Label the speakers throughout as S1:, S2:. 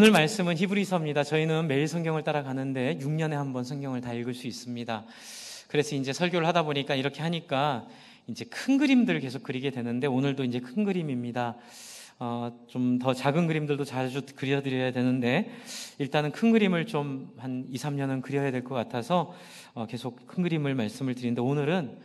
S1: 오늘 말씀은 히브리서입니다. 저희는 매일 성경을 따라가는데 6년에 한 번 성경을 다 읽을 수 있습니다. 그래서 이제 설교를 하다 보니까 이렇게 하니까 이제 큰 그림들을 계속 그리게 되는데 오늘도 이제 큰 그림입니다. 좀 더 작은 그림들도 자주 그려드려야 되는데 일단은 큰 그림을 좀 한 2, 3년은 그려야 될 것 같아서 계속 큰 그림을 말씀을 드리는데 오늘은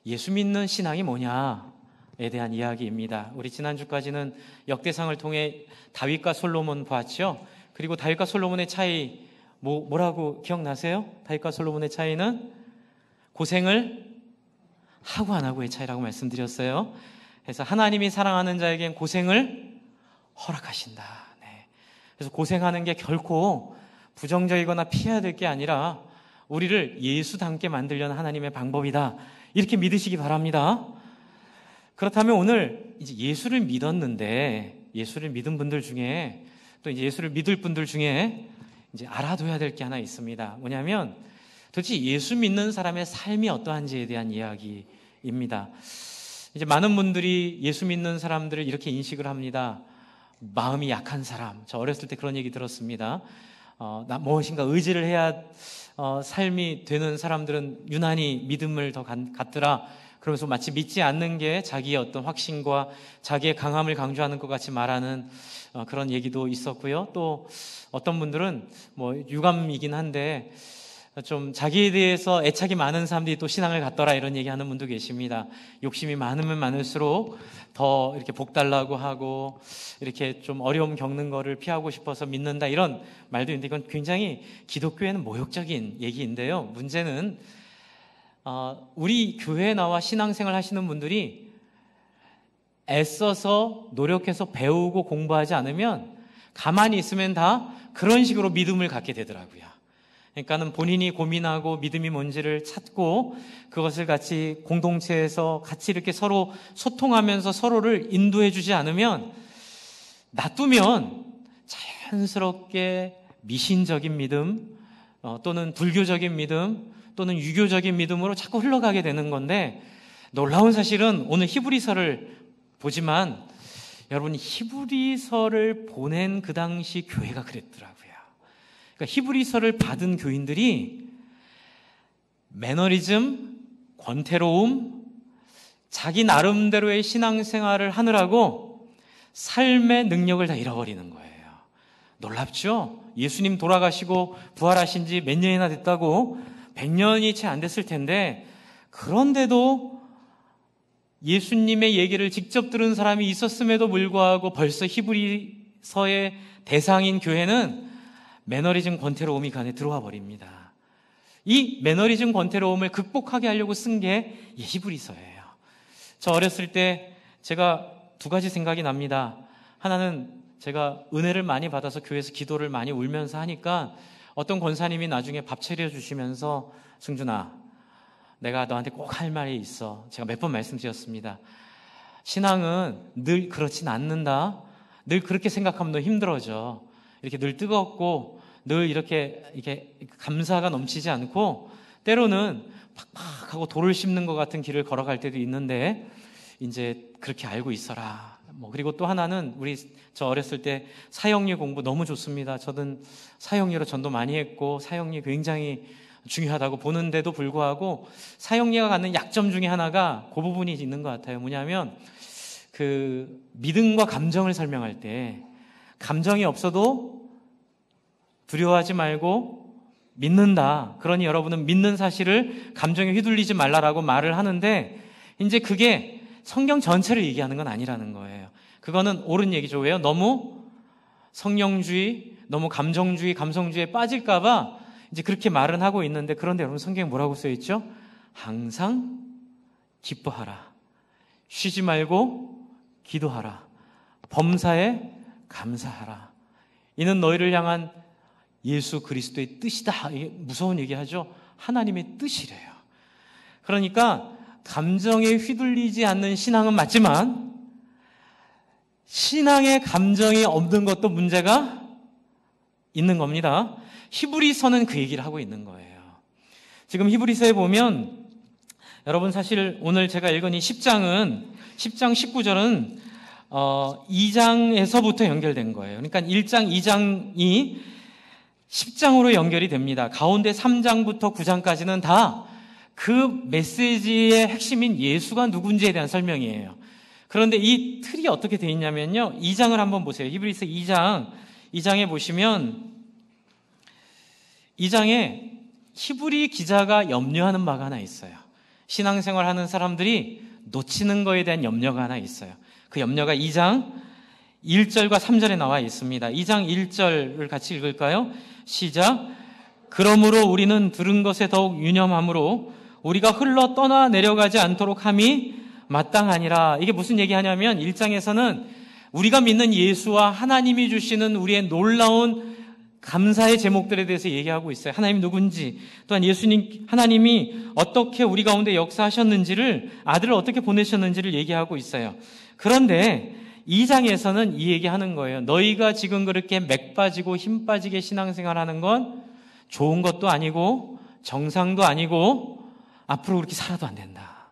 S1: 예수 믿는 신앙이 뭐냐에 대한 이야기입니다. 우리 지난주까지는 역대상을 통해 다윗과 솔로몬 봤죠. 그리고 다윗과 솔로몬의 차이 뭐라고 기억나세요? 다윗과 솔로몬의 차이는 고생을 하고 안 하고의 차이라고 말씀드렸어요. 그래서 하나님이 사랑하는 자에겐 고생을 허락하신다. 네. 그래서 고생하는 게 결코 부정적이거나 피해야 될 게 아니라 우리를 예수 닮게 만들려는 하나님의 방법이다. 이렇게 믿으시기 바랍니다. 그렇다면 오늘 이제 예수를 믿었는데 예수를 믿은 분들 중에 또 이제 예수를 믿을 분들 중에 이제 알아둬야 될 게 하나 있습니다. 뭐냐면 도대체 예수 믿는 사람의 삶이 어떠한지에 대한 이야기입니다. 이제 많은 분들이 예수 믿는 사람들을 이렇게 인식을 합니다. 마음이 약한 사람. 저 어렸을 때 그런 얘기 들었습니다. 무엇인가 의지를 해야 삶이 되는 사람들은 유난히 믿음을 더 갖더라. 그러면서 마치 믿지 않는 게 자기의 어떤 확신과 자기의 강함을 강조하는 것 같이 말하는 그런 얘기도 있었고요. 또 어떤 분들은 유감이긴 한데 좀 자기에 대해서 애착이 많은 사람들이 또 신앙을 갖더라 이런 얘기하는 분도 계십니다. 욕심이 많으면 많을수록 더 이렇게 복 달라고 하고 이렇게 좀 어려움 겪는 거를 피하고 싶어서 믿는다 이런 말도 있는데 이건 굉장히 기독교에는 모욕적인 얘기인데요. 문제는 우리 교회에 나와 신앙생활 하시는 분들이 애써서 노력해서 배우고 공부하지 않으면 가만히 있으면 다 그런 식으로 믿음을 갖게 되더라고요. 그러니까는 본인이 고민하고 믿음이 뭔지를 찾고 그것을 같이 공동체에서 같이 이렇게 서로 소통하면서 서로를 인도해 주지 않으면 놔두면 자연스럽게 미신적인 믿음 또는 불교적인 믿음 또는 유교적인 믿음으로 자꾸 흘러가게 되는 건데 놀라운 사실은 오늘 히브리서를 보지만 여러분 히브리서를 보낸 그 당시 교회가 그랬더라고요. 그러니까 히브리서를 받은 교인들이 매너리즘, 권태로움, 자기 나름대로의 신앙생활을 하느라고 삶의 능력을 다 잃어버리는 거예요. 놀랍죠? 예수님 돌아가시고 부활하신 지 몇 년이나 됐다고 100년이 채 안 됐을 텐데 그런데도 예수님의 얘기를 직접 들은 사람이 있었음에도 불구하고 벌써 히브리서의 대상인 교회는 매너리즘 권태로움이 그 안에 들어와 버립니다. 이 매너리즘 권태로움을 극복하게 하려고 쓴 게 히브리서예요. 저 어렸을 때 제가 두 가지 생각이 납니다. 하나는 제가 은혜를 많이 받아서 교회에서 기도를 많이 울면서 하니까 어떤 권사님이 나중에 밥 차려주시면서 승준아 내가 너한테 꼭 할 말이 있어. 제가 몇 번 말씀드렸습니다. 신앙은 늘 그렇진 않는다. 늘 그렇게 생각하면 너 힘들어져. 이렇게 늘 뜨겁고 늘 이렇게 감사가 넘치지 않고 때로는 팍팍하고 돌을 씹는 것 같은 길을 걸어갈 때도 있는데 이제 그렇게 알고 있어라. 그리고 또 하나는 저 어렸을 때 사형리 공부 너무 좋습니다. 저는 사형리로 전도 많이 했고 사형리 굉장히 중요하다고 보는데도 불구하고 사형리가 갖는 약점 중에 하나가 그 부분이 있는 것 같아요. 뭐냐면 그 믿음과 감정을 설명할 때 감정이 없어도 두려워하지 말고 믿는다. 그러니 여러분은 믿는 사실을 감정에 휘둘리지 말라라고 말을 하는데 이제 그게 성경 전체를 얘기하는 건 아니라는 거예요. 그거는 옳은 얘기죠. 왜요? 너무 성령주의, 너무 감정주의, 감성주의에 빠질까 봐 이제 그렇게 말은 하고 있는데 그런데 여러분 성경에 뭐라고 써 있죠? 항상 기뻐하라. 쉬지 말고 기도하라. 범사에 감사하라. 이는 너희를 향한 예수 그리스도의 뜻이다. 무서운 얘기하죠. 하나님의 뜻이래요. 그러니까 감정에 휘둘리지 않는 신앙은 맞지만 신앙의 감정이 없는 것도 문제가 있는 겁니다. 히브리서는 그 얘기를 하고 있는 거예요. 지금 히브리서에 보면 여러분 사실 오늘 제가 읽은 이 10장 19절은 2장에서부터 연결된 거예요. 그러니까 1장, 2장이 10장으로 연결이 됩니다. 가운데 3장부터 9장까지는 다 그 메시지의 핵심인 예수가 누군지에 대한 설명이에요. 그런데 이 틀이 어떻게 되어 있냐면요. 2장을 한번 보세요. 히브리서 2장에 보시면 2장에 히브리 기자가 염려하는 바가 하나 있어요. 신앙생활 하는 사람들이 놓치는 거에 대한 염려가 하나 있어요. 그 염려가 2장 1절과 3절에 나와 있습니다. 2장 1절을 같이 읽을까요? 시작. 그러므로 우리는 들은 것에 더욱 유념함으로 우리가 흘러 떠나 내려가지 않도록 함이 마땅하니라. 이게 무슨 얘기하냐면 1장에서는 우리가 믿는 예수와 하나님이 주시는 우리의 놀라운 감사의 제목들에 대해서 얘기하고 있어요. 하나님이 누군지, 또한 하나님이 어떻게 우리 가운데 역사하셨는지를, 아들을 어떻게 보내셨는지를 얘기하고 있어요. 그런데 2장에서는 이 얘기하는 거예요. 너희가 지금 그렇게 맥 빠지고 힘 빠지게 신앙생활하는 건 좋은 것도 아니고 정상도 아니고 앞으로 그렇게 살아도 안 된다.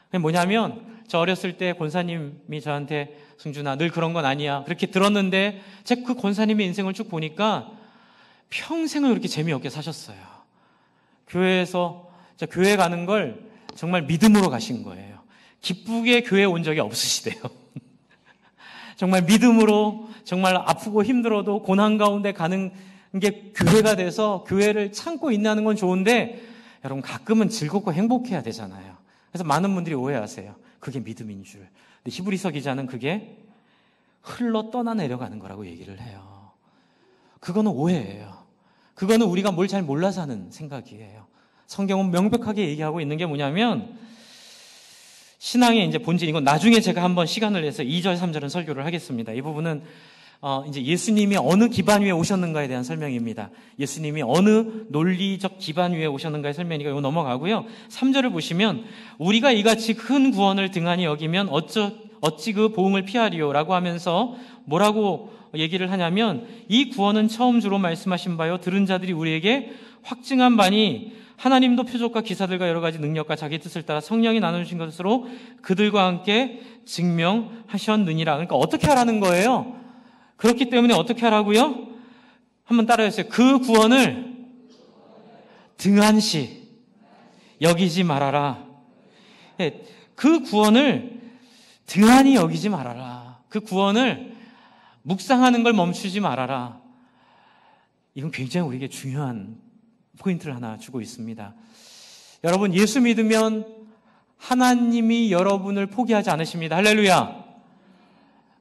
S1: 그게 뭐냐면 저 어렸을 때 권사님이 저한테 승준아 늘 그런 건 아니야 그렇게 들었는데 제가 그 권사님의 인생을 쭉 보니까 평생을 그렇게 재미없게 사셨어요. 교회에서 교회 가는 걸 정말 믿음으로 가신 거예요. 기쁘게 교회 온 적이 없으시대요. 정말 믿음으로 정말 아프고 힘들어도 고난 가운데 가는 게 교회가 돼서 교회를 참고 있는 건 좋은데 여러분 가끔은 즐겁고 행복해야 되잖아요. 그래서 많은 분들이 오해하세요. 그게 믿음인 줄. 근데 히브리서 기자는 그게 흘러 떠나 내려가는 거라고 얘기를 해요. 그거는 오해예요. 그거는 우리가 뭘 잘 몰라서 하는 생각이에요. 성경은 명백하게 얘기하고 있는 게 뭐냐면 신앙의 이제 본질, 이건 나중에 제가 한번 시간을 내서 2절, 3절은 설교를 하겠습니다. 이 부분은 이제 예수님이 어느 기반 위에 오셨는가에 대한 설명입니다. 예수님이 어느 논리적 기반 위에 오셨는가의 설명이니까 이거 넘어가고요. 3절을 보시면 우리가 이같이 큰 구원을 등한히 여기면 어찌 그 보응을 피하리요? 라고 하면서 뭐라고 얘기를 하냐면 이 구원은 처음 주로 말씀하신 바요. 들은 자들이 우리에게 확증한 바니 하나님도 표적과 기사들과 여러 가지 능력과 자기 뜻을 따라 성령이 나눠주신 것으로 그들과 함께 증명하셨느니라. 그러니까 어떻게 하라는 거예요? 그렇기 때문에 어떻게 하라고요? 한번 따라해주세요. 그 구원을 등한시 여기지 말아라. 그 구원을 등한히 여기지 말아라. 그 구원을 묵상하는 걸 멈추지 말아라. 이건 굉장히 우리에게 중요한 포인트를 하나 주고 있습니다. 여러분, 예수 믿으면 하나님이 여러분을 포기하지 않으십니다. 할렐루야.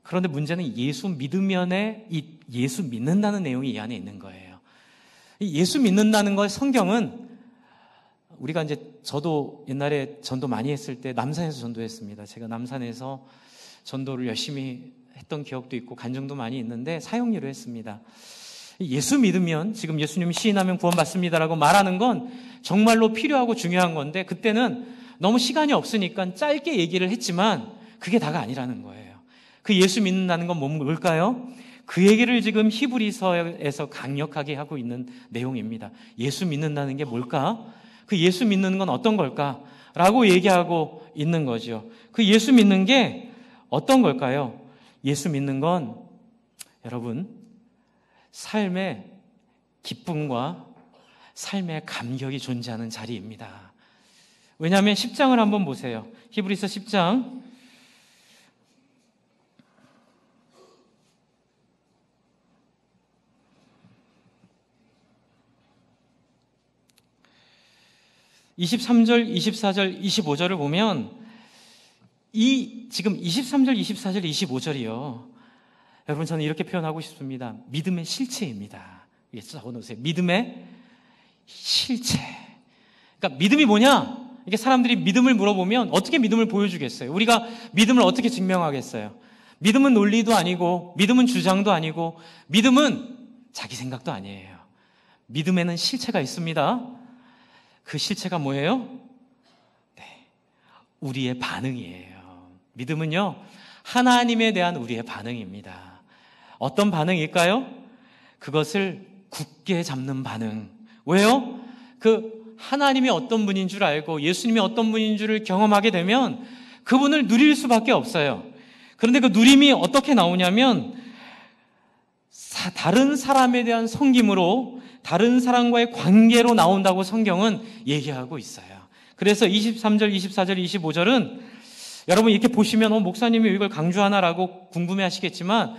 S1: 그런데 문제는 예수 믿으면에 이 예수 믿는다는 내용이 이 안에 있는 거예요. 이 예수 믿는다는 걸 성경은 우리가 이제 저도 옛날에 전도 많이 했을 때 남산에서 전도했습니다. 제가 남산에서 전도를 열심히 했던 기억도 있고 간증도 많이 있는데 사용리로 했습니다. 예수 믿으면 지금 예수님 시인하면 구원받습니다라고 말하는 건 정말로 필요하고 중요한 건데 그때는 너무 시간이 없으니까 짧게 얘기를 했지만 그게 다가 아니라는 거예요. 그 예수 믿는다는 건 뭘까요? 그 얘기를 지금 히브리서에서 강력하게 하고 있는 내용입니다. 예수 믿는다는 게 뭘까? 그 예수 믿는 건 어떤 걸까? 라고 얘기하고 있는 거죠. 그 예수 믿는 게 어떤 걸까요? 예수 믿는 건 여러분 삶의 기쁨과 삶의 감격이 존재하는 자리입니다. 왜냐하면 10장을 한번 보세요. 히브리서 10장 23절, 24절, 25절을 보면 지금 23절, 24절, 25절이요. 여러분 저는 이렇게 표현하고 싶습니다. 믿음의 실체입니다. 이게 적어놓으세요. 믿음의 실체. 그러니까 믿음이 뭐냐? 이게 사람들이 믿음을 물어보면 어떻게 믿음을 보여주겠어요? 우리가 믿음을 어떻게 증명하겠어요? 믿음은 논리도 아니고 믿음은 주장도 아니고 믿음은 자기 생각도 아니에요. 믿음에는 실체가 있습니다. 그 실체가 뭐예요? 네, 우리의 반응이에요. 믿음은요, 하나님에 대한 우리의 반응입니다. 어떤 반응일까요? 그것을 굳게 잡는 반응. 왜요? 그 하나님이 어떤 분인 줄 알고 예수님이 어떤 분인 줄을 경험하게 되면 그분을 누릴 수밖에 없어요. 그런데 그 누림이 어떻게 나오냐면 다른 사람에 대한 섬김으로, 다른 사람과의 관계로 나온다고 성경은 얘기하고 있어요. 그래서 23절, 24절, 25절은 여러분 이렇게 보시면 목사님이 이걸 강조하나라고 궁금해 하시겠지만,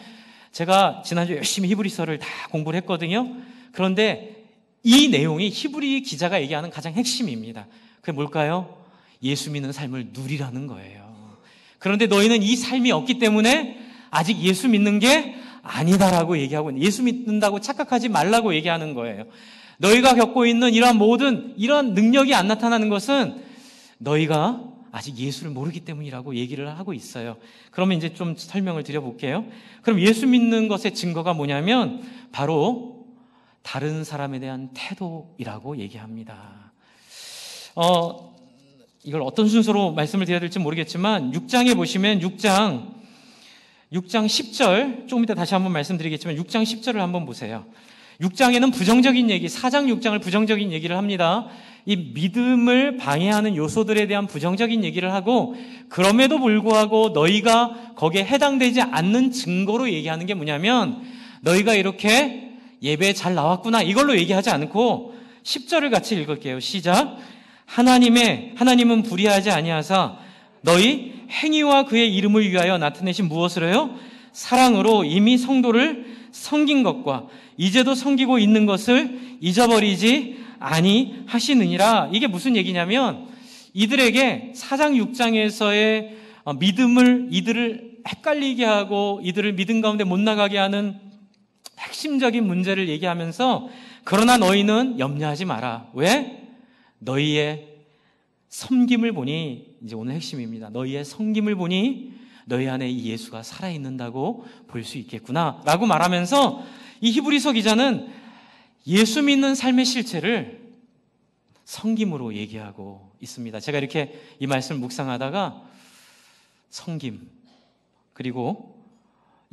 S1: 제가 지난주에 열심히 히브리서를 다 공부를 했거든요. 그런데 이 내용이 히브리 기자가 얘기하는 가장 핵심입니다. 그게 뭘까요? 예수 믿는 삶을 누리라는 거예요. 그런데 너희는 이 삶이 없기 때문에 아직 예수 믿는 게 아니다라고 얘기하고, 예수 믿는다고 착각하지 말라고 얘기하는 거예요. 너희가 겪고 있는 이러한 능력이 안 나타나는 것은 너희가 아직 예수를 모르기 때문이라고 얘기를 하고 있어요. 그러면 이제 좀 설명을 드려볼게요. 그럼 예수 믿는 것의 증거가 뭐냐면 바로 다른 사람에 대한 태도이라고 얘기합니다. 이걸 어떤 순서로 말씀을 드려야 될지 모르겠지만 6장에 보시면 6장 10절, 조금 이따 다시 한번 말씀드리겠지만 6장 10절을 한번 보세요. 6장에는 부정적인 얘기, 4장 6장을 부정적인 얘기를 합니다. 이 믿음을 방해하는 요소들에 대한 부정적인 얘기를 하고, 그럼에도 불구하고 너희가 거기에 해당되지 않는 증거로 얘기하는 게 뭐냐면, 너희가 이렇게 예배에 잘 나왔구나, 이걸로 얘기하지 않고 10절을 같이 읽을게요. 시작. 하나님은 불의하지 아니하사 너희 행위와 그의 이름을 위하여 나타내신 무엇을 해요? 사랑으로 이미 성도를 섬긴 것과 이제도 섬기고 있는 것을 잊어버리지 아니하시느니라. 이게 무슨 얘기냐면 이들에게 4장 6장에서의 이들을 헷갈리게 하고 이들을 믿음 가운데 못 나가게 하는 핵심적인 문제를 얘기하면서, 그러나 너희는 염려하지 마라. 왜? 너희의 섬김을 보니, 이제 오늘 핵심입니다. 너희의 섬김을 보니 너희 안에 이 예수가 살아있는다고 볼 수 있겠구나 라고 말하면서, 이 히브리서 기자는 예수 믿는 삶의 실체를 섬김으로 얘기하고 있습니다. 제가 이렇게 이 말씀을 묵상하다가 섬김, 그리고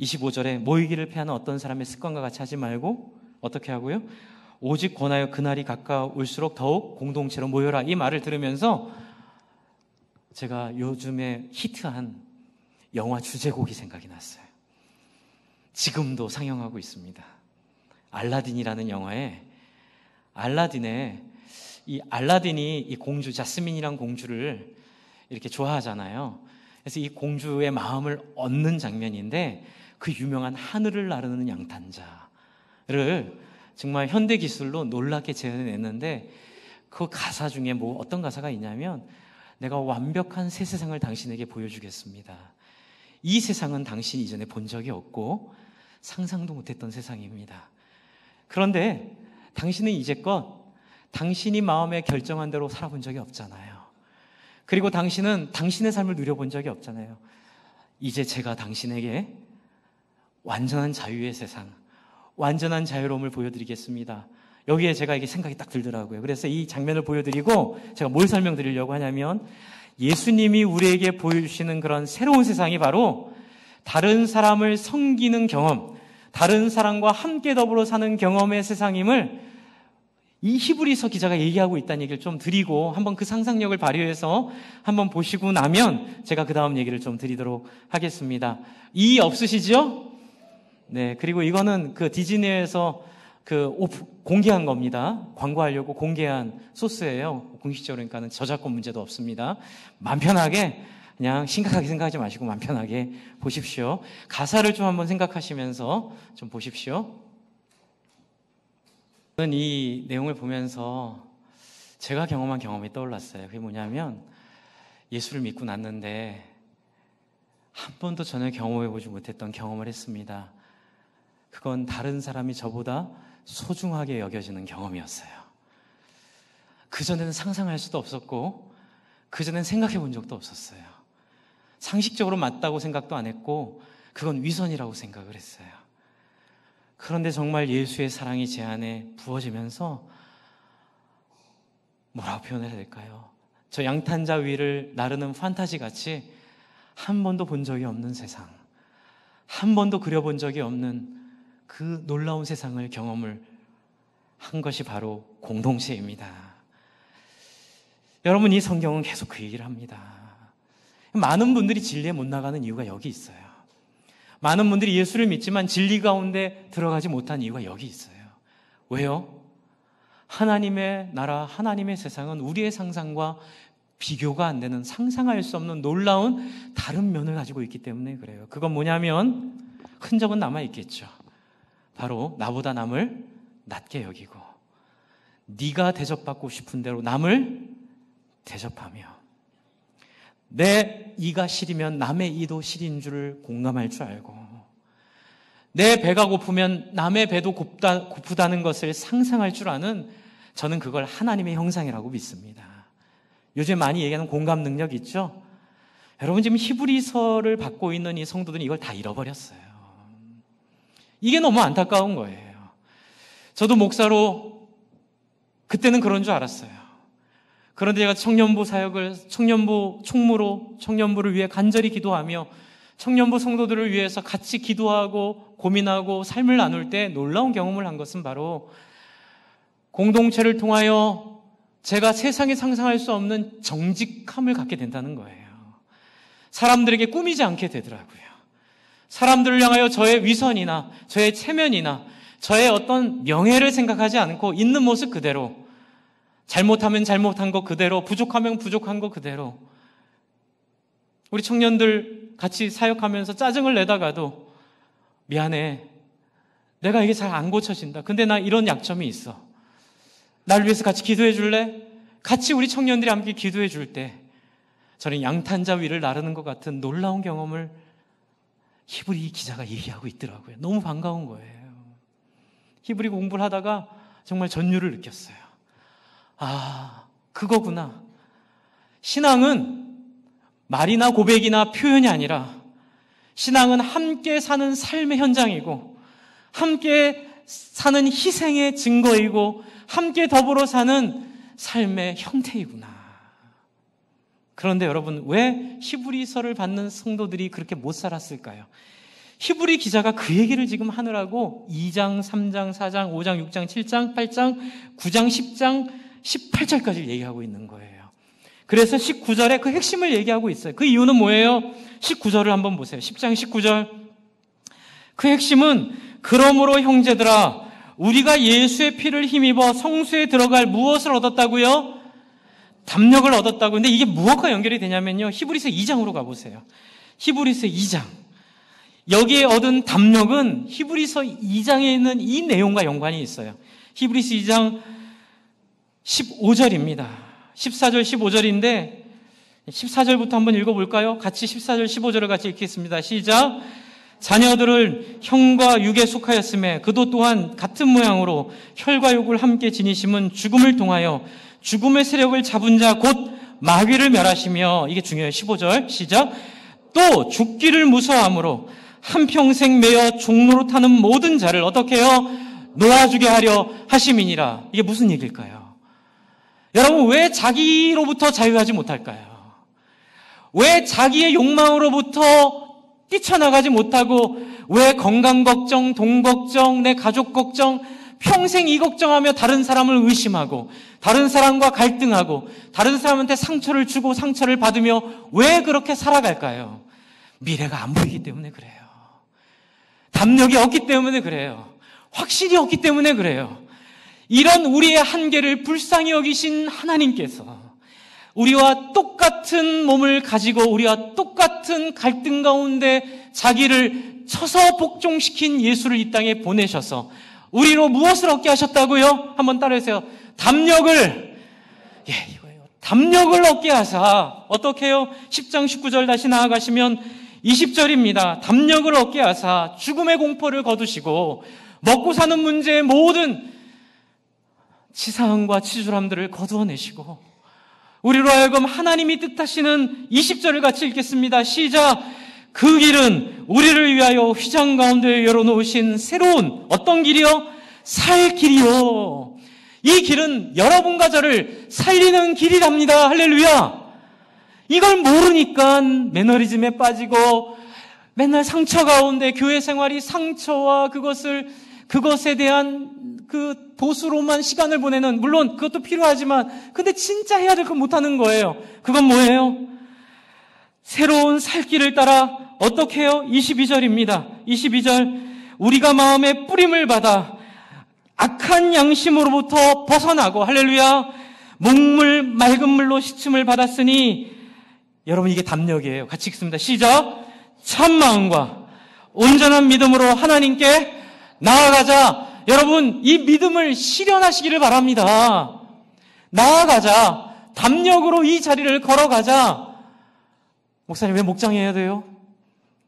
S1: 25절에 모이기를 패하는 어떤 사람의 습관과 같이 하지 말고 어떻게 하고요? 오직 권하여 그날이 가까울수록 더욱 공동체로 모여라. 이 말을 들으면서 제가 요즘에 히트한 영화 주제곡이 생각이 났어요. 지금도 상영하고 있습니다. 알라딘이라는 영화에 알라딘이 이 공주 자스민이란 공주를 이렇게 좋아하잖아요. 그래서 이 공주의 마음을 얻는 장면인데, 그 유명한 하늘을 나르는 양탄자를 정말 현대 기술로 놀랍게 재현해냈는데, 그 가사 중에 어떤 가사가 있냐면, 내가 완벽한 새 세상을 당신에게 보여주겠습니다. 이 세상은 당신이 이전에 본 적이 없고 상상도 못했던 세상입니다. 그런데 당신은 이제껏 당신이 마음에 결정한 대로 살아본 적이 없잖아요. 그리고 당신은 당신의 삶을 누려본 적이 없잖아요. 이제 제가 당신에게 완전한 자유의 세상, 완전한 자유로움을 보여드리겠습니다. 여기에 제가 이게 생각이 딱 들더라고요. 그래서 이 장면을 보여드리고 제가 뭘 설명드리려고 하냐면, 예수님이 우리에게 보여주시는 그런 새로운 세상이 바로 다른 사람을 섬기는 경험, 다른 사람과 함께 더불어 사는 경험의 세상임을 이 히브리서 기자가 얘기하고 있다는 얘기를 좀 드리고, 한번 그 상상력을 발휘해서 한번 보시고 나면 제가 그 다음 얘기를 좀 드리도록 하겠습니다. 이해 없으시죠? 네, 그리고 이거는 그 디즈니에서 공개한 겁니다. 광고하려고 공개한 소스예요. 공식적으로, 그러니까는 저작권 문제도 없습니다. 마음 편하게, 그냥 심각하게 생각하지 마시고 마음 편하게 보십시오. 가사를 좀 한번 생각하시면서 좀 보십시오. 저는 이 내용을 보면서 제가 경험한 경험이 떠올랐어요. 그게 뭐냐면, 예수를 믿고 났는데 한 번도 전혀 경험해보지 못했던 경험을 했습니다. 그건 다른 사람이 저보다 소중하게 여겨지는 경험이었어요. 그전에는 상상할 수도 없었고, 그전에는 생각해 본 적도 없었어요. 상식적으로 맞다고 생각도 안 했고, 그건 위선이라고 생각을 했어요. 그런데 정말 예수의 사랑이 제 안에 부어지면서, 뭐라고 표현해야 될까요? 저 양탄자 위를 나르는 판타지 같이 한 번도 본 적이 없는 세상, 한 번도 그려본 적이 없는 그 놀라운 세상을 경험을 한 것이 바로 공동체입니다. 여러분, 이 성경은 계속 그 얘기를 합니다. 많은 분들이 진리에 못 나가는 이유가 여기 있어요. 많은 분들이 예수를 믿지만 진리 가운데 들어가지 못한 이유가 여기 있어요. 왜요? 하나님의 나라, 하나님의 세상은 우리의 상상과 비교가 안 되는, 상상할 수 없는 놀라운 다른 면을 가지고 있기 때문에 그래요. 그건 뭐냐면 흔적은 남아있겠죠. 바로 나보다 남을 낮게 여기고 네가 대접받고 싶은 대로 남을 대접하며 내 이가 시리면 남의 이도 시린 줄을 공감할 줄 알고 내 배가 고프면 남의 배도 고프다는 것을 상상할 줄 아는, 저는 그걸 하나님의 형상이라고 믿습니다. 요즘 많이 얘기하는 공감 능력 있죠? 여러분 지금 히브리서를 받고 있는 이 성도들은 이걸 다 잃어버렸어요. 이게 너무 안타까운 거예요. 저도 목사로 그때는 그런 줄 알았어요. 그런데 제가 청년부 사역을, 청년부 총무로 청년부를 위해 간절히 기도하며 청년부 성도들을 위해서 같이 기도하고 고민하고 삶을 나눌 때 놀라운 경험을 한 것은 바로 공동체를 통하여 제가 세상에 상상할 수 없는 정직함을 갖게 된다는 거예요. 사람들에게 꾸미지 않게 되더라고요. 사람들을 향하여 저의 위선이나 저의 체면이나 저의 어떤 명예를 생각하지 않고 있는 모습 그대로, 잘못하면 잘못한 거 그대로, 부족하면 부족한 거 그대로, 우리 청년들 같이 사역하면서 짜증을 내다가도 미안해, 내가 이게 잘 안 고쳐진다, 근데 나 이런 약점이 있어, 날 위해서 같이 기도해 줄래? 같이 우리 청년들이 함께 기도해 줄 때 저는 양탄자 위를 나르는 것 같은 놀라운 경험을 히브리 기자가 얘기하고 있더라고요. 너무 반가운 거예요. 히브리 공부를 하다가 정말 전율을 느꼈어요. 아, 그거구나. 신앙은 말이나 고백이나 표현이 아니라 신앙은 함께 사는 삶의 현장이고 함께 사는 희생의 증거이고 함께 더불어 사는 삶의 형태이구나. 그런데 여러분, 왜 히브리서를 받는 성도들이 그렇게 못 살았을까요? 히브리 기자가 그 얘기를 지금 하느라고 2장, 3장, 4장, 5장, 6장, 7장, 8장, 9장, 10장, 18절까지 얘기하고 있는 거예요. 그래서 19절에 그 핵심을 얘기하고 있어요. 그 이유는 뭐예요? 19절을 한번 보세요. 10장 19절. 그 핵심은 그러므로 형제들아, 우리가 예수의 피를 힘입어 성수에 들어갈 무엇을 얻었다고요? 담력을 얻었다고. 근데 이게 무엇과 연결이 되냐면요, 히브리서 2장으로 가보세요. 히브리서 2장. 여기에 얻은 담력은 히브리서 2장에 있는 이 내용과 연관이 있어요. 히브리서 2장 15절입니다. 14절 15절인데 14절부터 한번 읽어볼까요? 같이 14절 15절을 같이 읽겠습니다. 시작. 자녀들을 형과 육에 속하였음에 그도 또한 같은 모양으로 혈과 육을 함께 지니심은 죽음을 통하여 죽음의 세력을 잡은 자 곧 마귀를 멸하시며, 이게 중요해요. 15절 시작. 또 죽기를 무서워함으로 한평생 매여 종로로 타는 모든 자를 어떻게 해요? 놓아주게 하려 하심이니라. 이게 무슨 얘기일까요? 여러분, 왜 자기로부터 자유하지 못할까요? 왜 자기의 욕망으로부터 뛰쳐나가지 못하고, 왜 건강 걱정, 돈 걱정, 내 가족 걱정, 평생 이 걱정하며 다른 사람을 의심하고 다른 사람과 갈등하고 다른 사람한테 상처를 주고 상처를 받으며 왜 그렇게 살아갈까요? 미래가 안 보이기 때문에 그래요. 담력이 없기 때문에 그래요. 확신이 없기 때문에 그래요. 이런 우리의 한계를 불쌍히 여기신 하나님께서 우리와 똑같은 몸을 가지고 우리와 똑같은 갈등 가운데 자기를 쳐서 복종시킨 예수를 이 땅에 보내셔서 우리로 무엇을 얻게 하셨다고요? 한번 따라해주세요. 담력을, 이거예요. 담력을 얻게 하사, 어떻게 해요? 10장 19절 다시 나아가시면 20절입니다. 담력을 얻게 하사 죽음의 공포를 거두시고 먹고 사는 문제의 모든 치사함과 치졸함들을 거두어내시고 우리로 하여금 하나님이 뜻하시는 20절을 같이 읽겠습니다. 시작. 그 길은 우리를 위하여 휘장 가운데 열어놓으신 새로운 어떤 길이요? 살 길이요. 이 길은 여러분과 저를 살리는 길이랍니다. 할렐루야. 이걸 모르니까 매너리즘에 빠지고 맨날 상처 가운데 교회 생활이 상처와 그것에 대한 그 보수로만 시간을 보내는, 물론 그것도 필요하지만 근데 진짜 해야 될 거 못하는 거예요. 그건 뭐예요? 새로운 살 길을 따라 어떻게 해요? 22절입니다. 22절. 우리가 마음에 뿌림을 받아 악한 양심으로부터 벗어나고, 할렐루야, 맑은 물로 씻음을 받았으니, 여러분 이게 담력이에요. 같이 읽습니다. 시작. 참 마음과 온전한 믿음으로 하나님께 나아가자. 여러분 이 믿음을 실현하시기를 바랍니다. 나아가자. 담력으로 이 자리를 걸어가자. 목사님 왜 목장해야 돼요?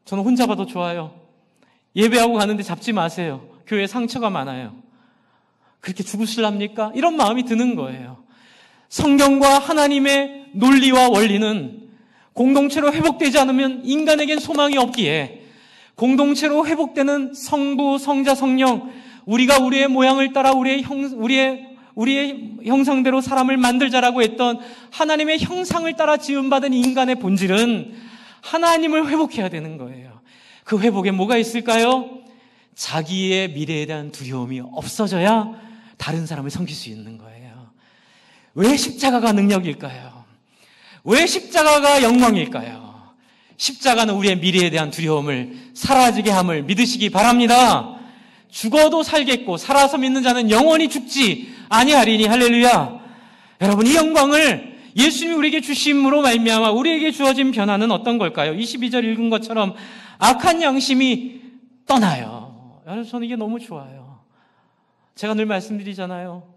S1: 저는 혼자 봐도 좋아요. 예배하고 가는데 잡지 마세요. 교회에 상처가 많아요. 그렇게 죽으실랍니까? 이런 마음이 드는 거예요. 성경과 하나님의 논리와 원리는 공동체로 회복되지 않으면 인간에겐 소망이 없기에, 공동체로 회복되는 성부, 성자, 성령, 우리가 우리의 모양을 따라 우리의 형상대로 사람을 만들자라고 했던 하나님의 형상을 따라 지음받은 인간의 본질은 하나님을 회복해야 되는 거예요. 그 회복에 뭐가 있을까요? 자기의 미래에 대한 두려움이 없어져야 다른 사람을 섬길 수 있는 거예요. 왜 십자가가 능력일까요? 왜 십자가가 영광일까요? 십자가는 우리의 미래에 대한 두려움을 사라지게 함을 믿으시기 바랍니다. 죽어도 살겠고 살아서 믿는 자는 영원히 죽지 아니하리니. 할렐루야. 여러분 이 영광을 예수님이 우리에게 주심으로 말미암아 우리에게 주어진 변화는 어떤 걸까요? 22절 읽은 것처럼 악한 양심이 떠나요. 여러분 저는 이게 너무 좋아요. 제가 늘 말씀드리잖아요.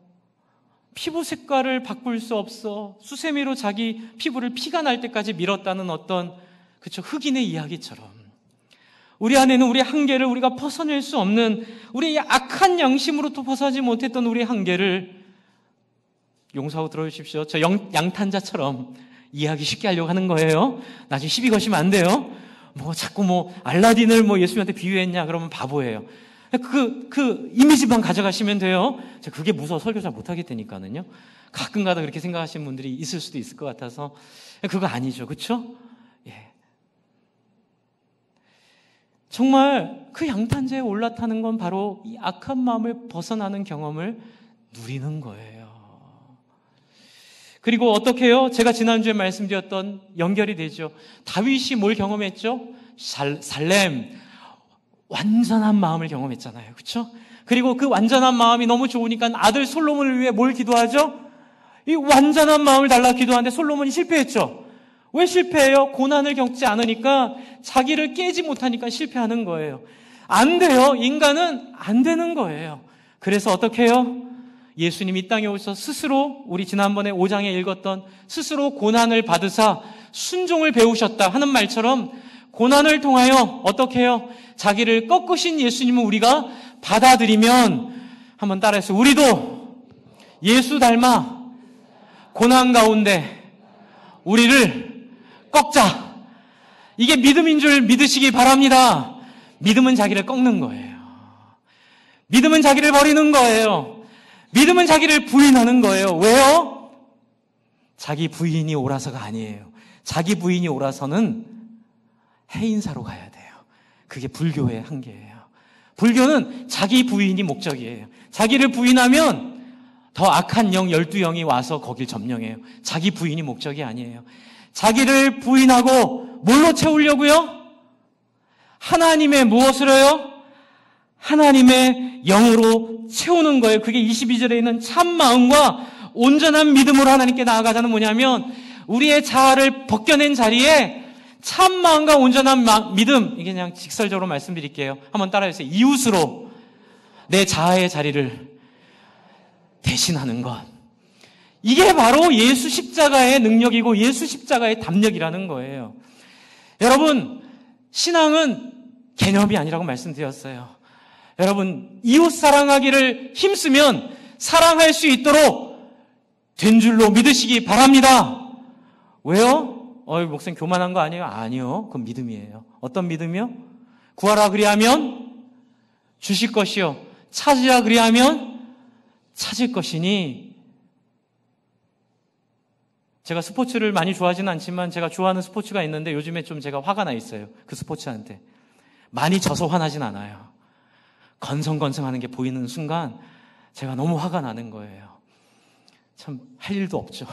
S1: 피부 색깔을 바꿀 수 없어 수세미로 자기 피부를 피가 날 때까지 밀었다는 어떤 흑인의 이야기처럼 우리 안에는 우리의 한계를 우리가 벗어낼 수 없는, 우리의 악한 양심으로부터 벗어나지 못했던 우리의 한계를 용서하고 들어주십시오. 저 양탄자처럼 이해하기 쉽게 하려고 하는 거예요. 나중에 시비 거시면 안 돼요. 자꾸 알라딘을 예수님한테 비유했냐 그러면 바보예요. 그 이미지만 가져가시면 돼요. 제가 그게 무서워 설교 잘 못하겠다니까는요. 가끔가다 그렇게 생각하시는 분들이 있을 수도 있을 것 같아서. 그거 아니죠. 그렇죠? 예. 정말 그 양탄자에 올라타는 건 바로 이 악한 마음을 벗어나는 경험을 누리는 거예요. 그리고 어떻게 해요? 제가 지난주에 말씀드렸던 연결이 되죠. 다윗이 뭘 경험했죠? 살렘, 완전한 마음을 경험했잖아요. 그렇죠? 그리고 그 완전한 마음이 너무 좋으니까 아들 솔로몬을 위해 뭘 기도하죠? 이 완전한 마음을 달라 기도하는데 솔로몬이 실패했죠. 왜 실패해요? 고난을 겪지 않으니까, 자기를 깨지 못하니까 실패하는 거예요. 안 돼요. 인간은 안 되는 거예요. 그래서 어떻게 해요? 예수님이 이 땅에 오셔서 스스로, 우리 지난번에 5장에 읽었던 스스로 고난을 받으사 순종을 배우셨다 하는 말처럼 고난을 통하여 어떻게 해요? 자기를 꺾으신 예수님을 우리가 받아들이면, 한번 따라해서 우리도 예수 닮아 고난 가운데 우리를 꺾자. 이게 믿음인 줄 믿으시기 바랍니다. 믿음은 자기를 꺾는 거예요. 믿음은 자기를 버리는 거예요. 믿음은 자기를 부인하는 거예요. 왜요? 자기 부인이 옳아서가 아니에요. 자기 부인이 옳아서는 해인사로 가야 돼요. 그게 불교의 한계예요. 불교는 자기 부인이 목적이에요. 자기를 부인하면 더 악한 영 12영이 와서 거길 점령해요. 자기 부인이 목적이 아니에요. 자기를 부인하고 뭘로 채우려고요? 하나님의 무엇으로요? 하나님의 영으로 채우는 거예요. 그게 22절에 있는 참 마음과 온전한 믿음으로 하나님께 나아가자는 뭐냐면, 우리의 자아를 벗겨낸 자리에 참 마음과 온전한 믿음, 이게 그냥 직설적으로 말씀드릴게요. 한번 따라해주세요. 이웃으로 내 자아의 자리를 대신하는 것. 이게 바로 예수 십자가의 능력이고 예수 십자가의 담력이라는 거예요. 여러분, 신앙은 개념이 아니라고 말씀드렸어요. 여러분, 이웃 사랑하기를 힘쓰면 사랑할 수 있도록 된 줄로 믿으시기 바랍니다. 왜요? 목사님 교만한 거 아니에요? 아니요. 그건 믿음이에요. 어떤 믿음이요? 구하라 그리하면 주실 것이요. 찾으라 그리하면 찾을 것이니. 제가 스포츠를 많이 좋아하지는 않지만 제가 좋아하는 스포츠가 있는데 요즘에 좀 제가 화가 나 있어요. 그 스포츠한테. 많이 져서 화나진 않아요. 건성건성하는 게 보이는 순간 제가 너무 화가 나는 거예요. 참 할 일도 없죠.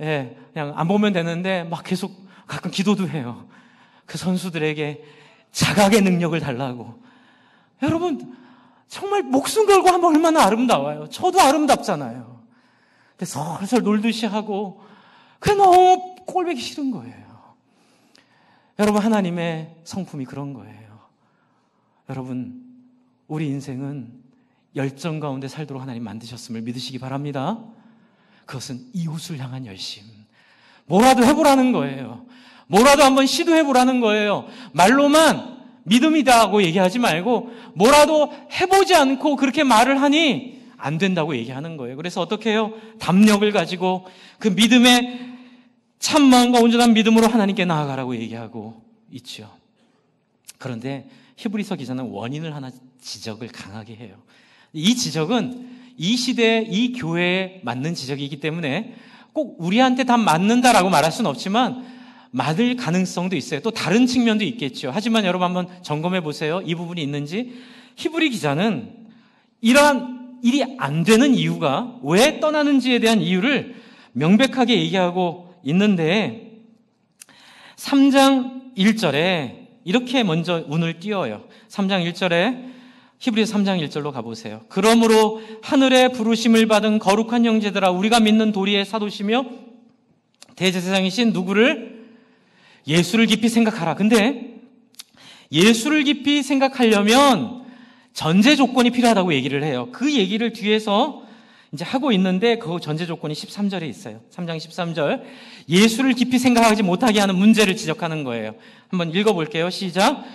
S1: 예, 그냥 안 보면 되는데 막 계속 가끔 기도도 해요. 그 선수들에게 자각의 능력을 달라고. 여러분, 정말 목숨 걸고 하면 얼마나 아름다워요. 저도 아름답잖아요. 근데 설설 놀듯이 하고, 그게 너무 꼴보기 싫은 거예요. 여러분, 하나님의 성품이 그런 거예요. 여러분, 우리 인생은 열정 가운데 살도록 하나님 만드셨음을 믿으시기 바랍니다. 그것은 이웃을 향한 열심. 뭐라도 해보라는 거예요. 뭐라도 한번 시도해보라는 거예요. 말로만 믿음이다고 얘기하지 말고 뭐라도 해보지 않고 그렇게 말을 하니 안 된다고 얘기하는 거예요. 그래서 어떻게 해요? 담력을 가지고 그 믿음의 참 마음과 온전한 믿음으로 하나님께 나아가라고 얘기하고 있죠. 그런데 히브리서 기자는 원인을 하나 지적을 강하게 해요. 이 지적은 이 시대, 이 교회에 맞는 지적이기 때문에 꼭 우리한테 다 맞는다라고 말할 수는 없지만 맞을 가능성도 있어요. 또 다른 측면도 있겠죠. 하지만 여러분 한번 점검해 보세요. 이 부분이 있는지. 히브리 기자는 이러한 일이 안 되는 이유가 왜 떠나는지에 대한 이유를 명백하게 얘기하고 있는데 3장 1절에 이렇게 먼저 운을 띄워요. 3장 1절에 히브리서 3장 1절로 가보세요. 그러므로 하늘의 부르심을 받은 거룩한 형제들아 우리가 믿는 도리의 사도시며 대제사장이신 누구를? 예수를 깊이 생각하라. 근데 예수를 깊이 생각하려면 전제 조건이 필요하다고 얘기를 해요. 그 얘기를 뒤에서 이제 하고 있는데 그 전제 조건이 13절에 있어요. 3장 13절. 예수를 깊이 생각하지 못하게 하는 문제를 지적하는 거예요. 한번 읽어볼게요. 시작.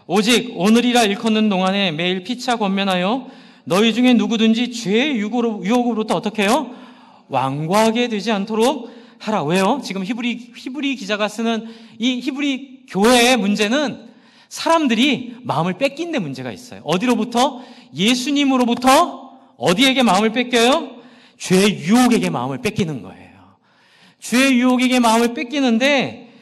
S1: 오직 오늘이라 일컫는 동안에 매일 피차 권면하여 너희 중에 누구든지 죄의 유혹으로부터 어떻게 해요? 완고하게 되지 않도록 하라. 왜요? 지금 히브리 기자가 쓰는 이 히브리 교회의 문제는 사람들이 마음을 뺏긴 데 문제가 있어요. 어디로부터? 예수님으로부터 어디에게 마음을 뺏겨요? 죄의 유혹에게 마음을 뺏기는 거예요. 죄의 유혹에게 마음을 뺏기는데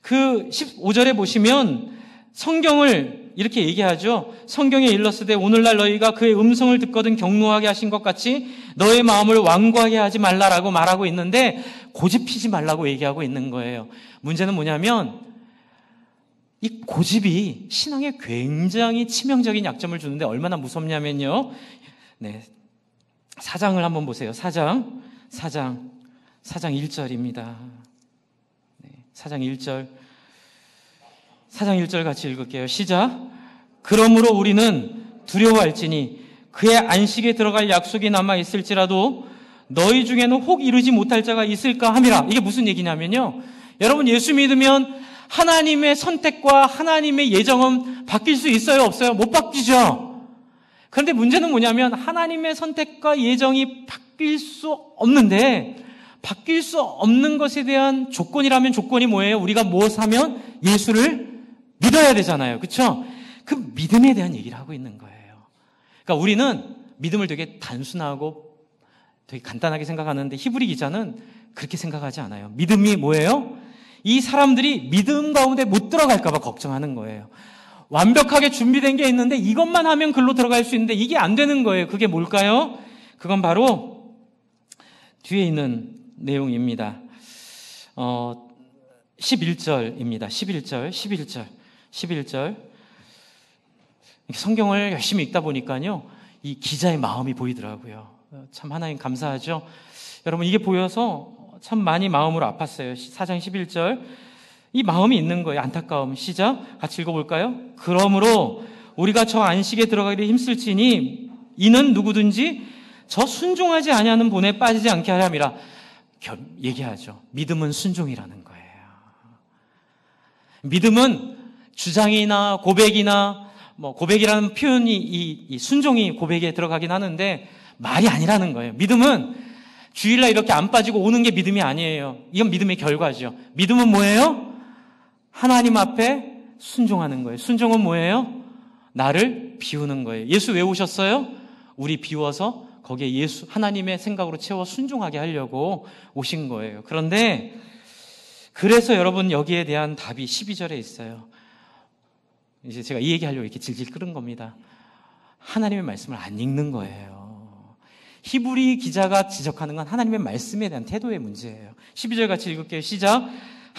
S1: 그 15절에 보시면 성경을 이렇게 얘기하죠. 성경에 일렀으되 오늘날 너희가 그의 음성을 듣거든 경노하게 하신 것 같이 너의 마음을 완고하게 하지 말라라고 말하고 있는데 고집 피지 말라고 얘기하고 있는 거예요. 문제는 뭐냐면 이 고집이 신앙에 굉장히 치명적인 약점을 주는데 얼마나 무섭냐면요. 네, 4장을 한번 보세요. 4장 1절입니다. 네, 4장 1절. 4장 1절 같이 읽을게요. 시작. 그러므로 우리는 두려워할지니 그의 안식에 들어갈 약속이 남아 있을지라도 너희 중에는 혹 이루지 못할 자가 있을까 함이라. 이게 무슨 얘기냐면요. 여러분 예수 믿으면 하나님의 선택과 하나님의 예정은 바뀔 수 있어요? 없어요? 못 바뀌죠. 그런데 문제는 뭐냐면 하나님의 선택과 예정이 바뀔 수 없는데 바뀔 수 없는 것에 대한 조건이라면 조건이 뭐예요? 우리가 무엇 하면? 예수를 믿어야 되잖아요. 그렇죠? 그 믿음에 대한 얘기를 하고 있는 거예요. 그러니까 우리는 믿음을 되게 단순하고 되게 간단하게 생각하는데 히브리 기자는 그렇게 생각하지 않아요. 믿음이 뭐예요? 이 사람들이 믿음 가운데 못 들어갈까 봐 걱정하는 거예요. 완벽하게 준비된 게 있는데 이것만 하면 글로 들어갈 수 있는데 이게 안 되는 거예요. 그게 뭘까요? 그건 바로 뒤에 있는 내용입니다. 11절입니다. 11절. 성경을 열심히 읽다 보니까요, 이 기자의 마음이 보이더라고요. 참 하나님 감사하죠. 여러분 이게 보여서 참 많이 마음으로 아팠어요. 4장 11절. 이 마음이 있는 거예요. 안타까움. 시작. 같이 읽어볼까요? 그러므로 우리가 저 안식에 들어가기를 힘쓸지니 이는 누구든지 저 순종하지 아니하는 본에 빠지지 않게 하람이라. 얘기하죠. 믿음은 순종이라는 거예요. 믿음은 주장이나 고백이나 고백이라는 표현이 이 순종이 고백에 들어가긴 하는데 말이 아니라는 거예요. 믿음은 주일날 이렇게 안 빠지고 오는 게 믿음이 아니에요. 이건 믿음의 결과죠. 믿음은 뭐예요? 하나님 앞에 순종하는 거예요. 순종은 뭐예요? 나를 비우는 거예요. 예수 왜 오셨어요? 우리 비워서 거기에 예수 하나님의 생각으로 채워 순종하게 하려고 오신 거예요. 그런데 그래서 여러분 여기에 대한 답이 12절에 있어요. 이제 제가 이 얘기하려고 이렇게 질질 끓은 겁니다. 하나님의 말씀을 안 읽는 거예요. 히브리 기자가 지적하는 건 하나님의 말씀에 대한 태도의 문제예요. 12절 같이 읽을게요. 시작.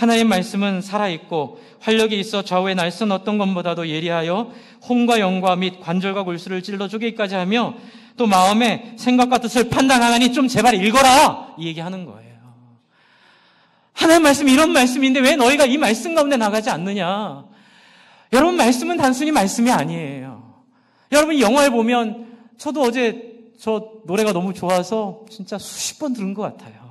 S1: 하나님의 말씀은 살아있고 활력이 있어 좌우의 날선 어떤 것보다도 예리하여 혼과 영과 및 관절과 골수를 찔러 쪼개기까지 하며 또 마음의 생각과 뜻을 판단하나니 좀 제발 읽어라! 이 얘기하는 거예요. 하나님의 말씀이 이런 말씀인데 왜 너희가 이 말씀 가운데 나가지 않느냐? 여러분, 말씀은 단순히 말씀이 아니에요. 여러분, 영화를 보면 저도 어제 저 노래가 너무 좋아서 진짜 수십 번 들은 것 같아요.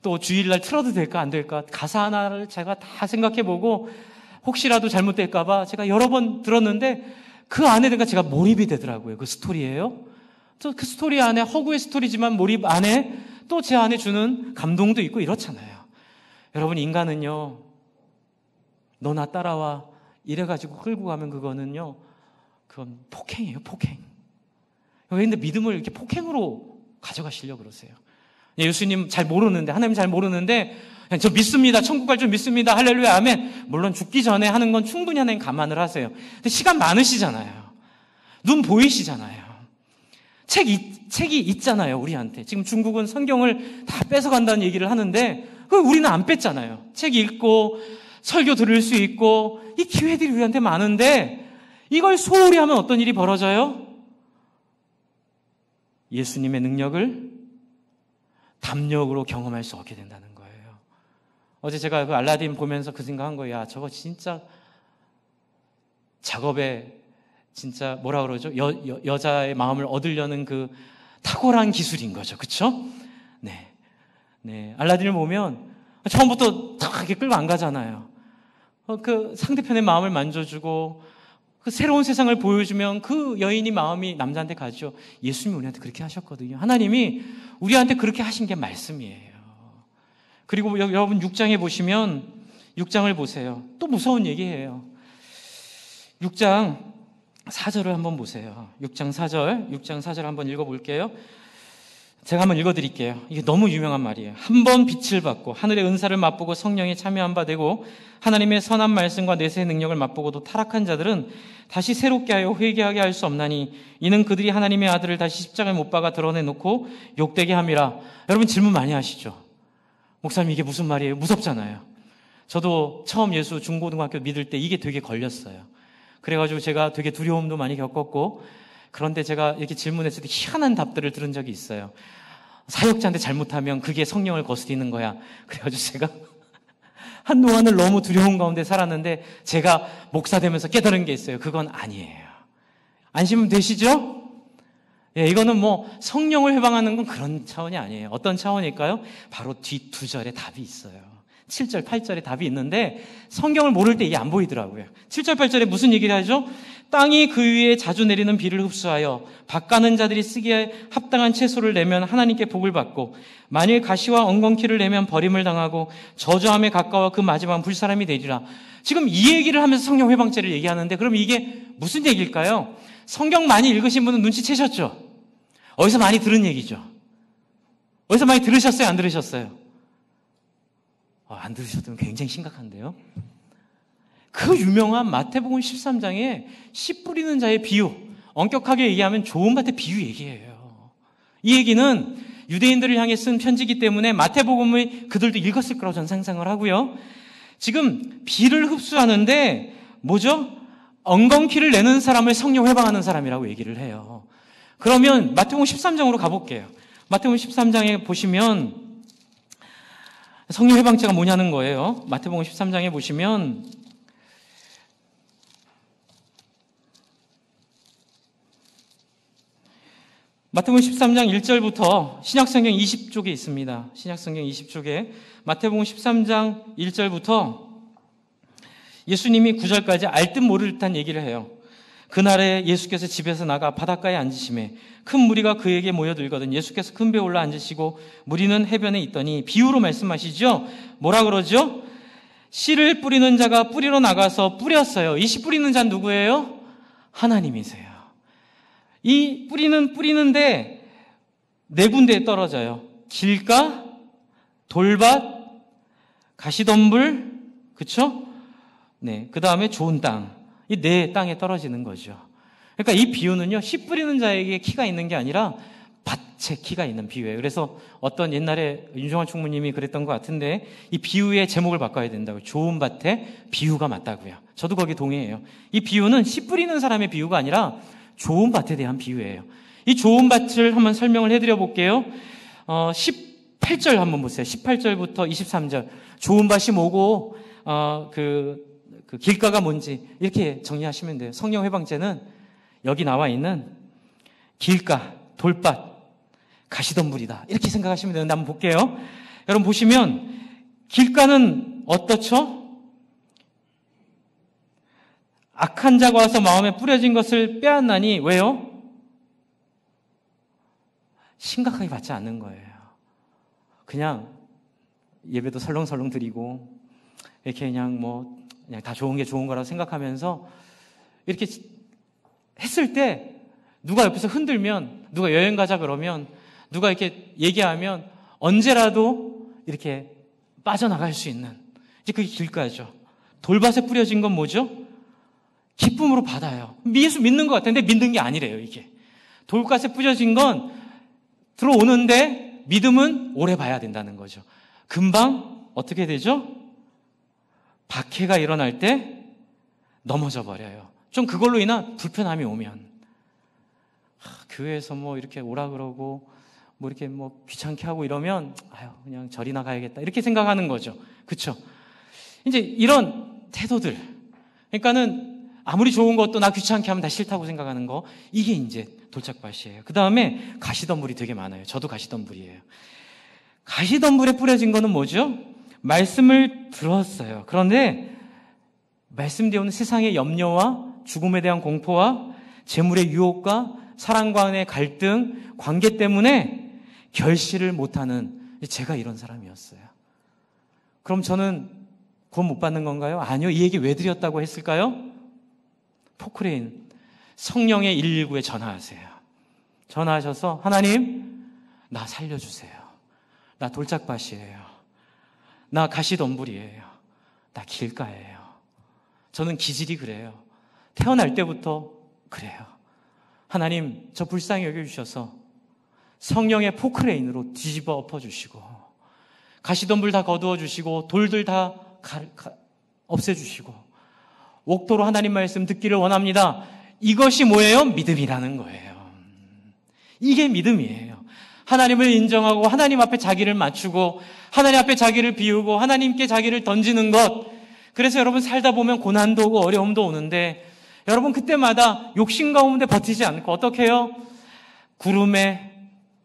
S1: 또 주일날 틀어도 될까 안 될까 가사 하나를 제가 다 생각해보고 혹시라도 잘못될까 봐 제가 여러 번 들었는데 그 안에 제가 몰입이 되더라고요. 그 스토리예요. 또 그 스토리 안에 허구의 스토리지만 몰입 안에 또 제 안에 주는 감동도 있고 이렇잖아요. 여러분, 인간은요, 너 나 따라와 이래가지고 끌고 가면 그거는요, 그건 폭행이에요, 폭행. 근데 믿음을 이렇게 폭행으로 가져가시려고 그러세요. 예수님 잘 모르는데, 하나님 잘 모르는데, 그냥 저 믿습니다, 천국 갈 줄 믿습니다, 할렐루야, 아멘. 물론 죽기 전에 하는 건 충분히 하나님 감안을 하세요. 근데 시간 많으시잖아요. 눈 보이시잖아요. 책이 있잖아요, 우리한테. 지금 중국은 성경을 다 뺏어간다는 얘기를 하는데, 우리는 안 뺐잖아요. 책 읽고, 설교 들을 수 있고, 이 기회들이 우리한테 많은데, 이걸 소홀히 하면 어떤 일이 벌어져요? 예수님의 능력을 담력으로 경험할 수 없게 된다는 거예요. 어제 제가 그 알라딘 보면서 그 생각한 거예요. 야, 저거 진짜 작업에 진짜 뭐라 그러죠? 여자의 마음을 얻으려는 그 탁월한 기술인 거죠. 그쵸? 네. 알라딘을 보면 처음부터 탁 이렇게 끌고 안 가잖아요. 그 상대편의 마음을 만져주고 그 새로운 세상을 보여주면 그 여인이 마음이 남자한테 가죠. 예수님이 우리한테 그렇게 하셨거든요. 하나님이 우리한테 그렇게 하신 게 말씀이에요. 그리고 여러분 6장에 보시면 6장을 보세요. 또 무서운 얘기예요. 6장 4절을 한번 보세요. 6장 4절 한번 읽어볼게요. 제가 한번 읽어드릴게요. 이게 너무 유명한 말이에요. 한 번 빛을 받고 하늘의 은사를 맛보고 성령에 참여한 바 되고 하나님의 선한 말씀과 내세의 능력을 맛보고도 타락한 자들은 다시 새롭게 하여 회개하게 할 수 없나니 이는 그들이 하나님의 아들을 다시 십자가에 못 박아 드러내놓고 욕되게 함이라. 여러분 질문 많이 하시죠? 목사님 이게 무슨 말이에요? 무섭잖아요. 저도 처음 예수 중고등학교 믿을 때 이게 되게 걸렸어요. 그래가지고 제가 되게 두려움도 많이 겪었고 그런데 제가 이렇게 질문했을 때 희한한 답들을 들은 적이 있어요. 사역자한테 잘못하면 그게 성령을 거스리는 거야. 그래가지고 제가 한동안을 너무 두려운 가운데 살았는데 제가 목사 되면서 깨달은 게 있어요. 그건 아니에요. 안심 되시죠? 예, 이거는 뭐 성령을 해방하는 건 그런 차원이 아니에요. 어떤 차원일까요? 바로 뒤 두 절에 답이 있어요. 7절, 8절에 답이 있는데 성경을 모를 때 이게 안 보이더라고요. 7절, 8절에 무슨 얘기를 하죠? 땅이 그 위에 자주 내리는 비를 흡수하여 밭가는 자들이 쓰기에 합당한 채소를 내면 하나님께 복을 받고 만일 가시와 엉겅퀴를 내면 버림을 당하고 저주함에 가까워 그 마지막 불사람이 되리라. 지금 이 얘기를 하면서 성령 회방죄를 얘기하는데 그럼 이게 무슨 얘기일까요? 성경 많이 읽으신 분은 눈치채셨죠? 어디서 많이 들은 얘기죠? 어디서 많이 들으셨어요? 안 들으셨어요? 안 들으셨다면 굉장히 심각한데요. 그 유명한 마태복음 13장에 씨 뿌리는 자의 비유, 엄격하게 얘기하면 좋은 밭의 비유 얘기예요. 이 얘기는 유대인들을 향해 쓴 편지이기 때문에 마태복음을 그들도 읽었을 거라고 저는 상상을 하고요. 지금 비를 흡수하는데 뭐죠? 엉겅퀴를 내는 사람을 성령 회방하는 사람이라고 얘기를 해요. 그러면 마태복음 13장으로 가볼게요. 마태복음 13장에 보시면 성령 회방죄가 뭐냐는 거예요. 마태복음 13장에 보시면 마태복음 13장 1절부터 신약성경 20쪽에 있습니다. 신약성경 20쪽에 마태복음 13장 1절부터 예수님이 9절까지 알 듯 모를 듯한 얘기를 해요. 그날에 예수께서 집에서 나가 바닷가에 앉으심에 큰 무리가 그에게 모여들거든 예수께서 큰 배에 올라 앉으시고 무리는 해변에 있더니 비유로 말씀하시죠. 뭐라 그러죠? 씨를 뿌리는 자가 뿌리러 나가서 뿌렸어요. 이 씨 뿌리는 자는 누구예요? 하나님이세요. 이 뿌리는데 네 군데에 떨어져요. 길가, 돌밭, 가시덤불, 그쵸? 네, 그 다음에 좋은 땅. 이 네 땅에 떨어지는 거죠. 그러니까 이 비유는요, 씨 뿌리는 자에게 키가 있는 게 아니라 밭에 키가 있는 비유예요. 그래서 어떤 옛날에 윤종환 총무님이 그랬던 것 같은데 이 비유의 제목을 바꿔야 된다고요. 좋은 밭에 비유가 맞다고요. 저도 거기에 동의해요. 이 비유는 씨 뿌리는 사람의 비유가 아니라 좋은 밭에 대한 비유예요. 이 좋은 밭을 한번 설명을 해드려 볼게요. 18절 한번 보세요. 18절부터 23절. 좋은 밭이 뭐고 그 길가가 뭔지 이렇게 정리하시면 돼요. 성령 회방제는 여기 나와 있는 길가, 돌밭, 가시덤불이다. 이렇게 생각하시면 되는데 한번 볼게요. 여러분 보시면 길가는 어떻죠? 악한 자가 와서 마음에 뿌려진 것을 빼앗나니 왜요? 심각하게 받지 않는 거예요. 그냥 예배도 설렁설렁 드리고 이렇게 그냥 다 좋은 게 좋은 거라고 생각하면서 이렇게 했을 때 누가 옆에서 흔들면, 누가 여행 가자 그러면, 누가 이렇게 얘기하면 언제라도 이렇게 빠져나갈 수 있는, 이제 그게 길가죠. 돌밭에 뿌려진 건 뭐죠? 기쁨으로 받아요. 예수 믿는 것 같은데 믿는 게 아니래요, 이게. 돌밭에 뿌려진 건 들어오는데 믿음은 오래 봐야 된다는 거죠. 금방 어떻게 되죠? 박해가 일어날 때 넘어져 버려요. 좀 그걸로 인한 불편함이 오면. 교회에서 이렇게 오라 그러고, 이렇게 귀찮게 하고 이러면, 그냥 절이나 가야겠다. 이렇게 생각하는 거죠. 그쵸? 이제 이런 태도들. 그러니까는 아무리 좋은 것도 나 귀찮게 하면 다 싫다고 생각하는 거. 이게 이제 돌짝밭이에요. 그 다음에 가시덤불이 되게 많아요. 저도 가시덤불이에요. 가시덤불에 뿌려진 거는 뭐죠? 말씀을 들었어요. 그런데 말씀되어 오는 세상의 염려와 죽음에 대한 공포와 재물의 유혹과 사랑과의 갈등, 관계 때문에 결실을 못하는 제가 이런 사람이었어요. 그럼 저는 구원 못 받는 건가요? 아니요. 이 얘기 왜 드렸다고 했을까요? 포크레인, 성령의 119에 전화하세요. 전화하셔서 하나님, 나 살려주세요. 나 돌짝밭이에요. 나 가시덤불이에요. 나 길가예요. 저는 기질이 그래요. 태어날 때부터 그래요. 하나님, 저 불쌍히 여겨주셔서 성령의 포크레인으로 뒤집어 엎어주시고 가시덤불 다 거두어주시고 돌들 다 없애주시고 옥토로 하나님 말씀 듣기를 원합니다. 이것이 뭐예요? 믿음이라는 거예요. 이게 믿음이에요. 하나님을 인정하고 하나님 앞에 자기를 맞추고 하나님 앞에 자기를 비우고 하나님께 자기를 던지는 것. 그래서 여러분 살다 보면 고난도 오고 어려움도 오는데 여러분 그때마다 욕심 가운데 버티지 않고 어떻게 해요? 구름에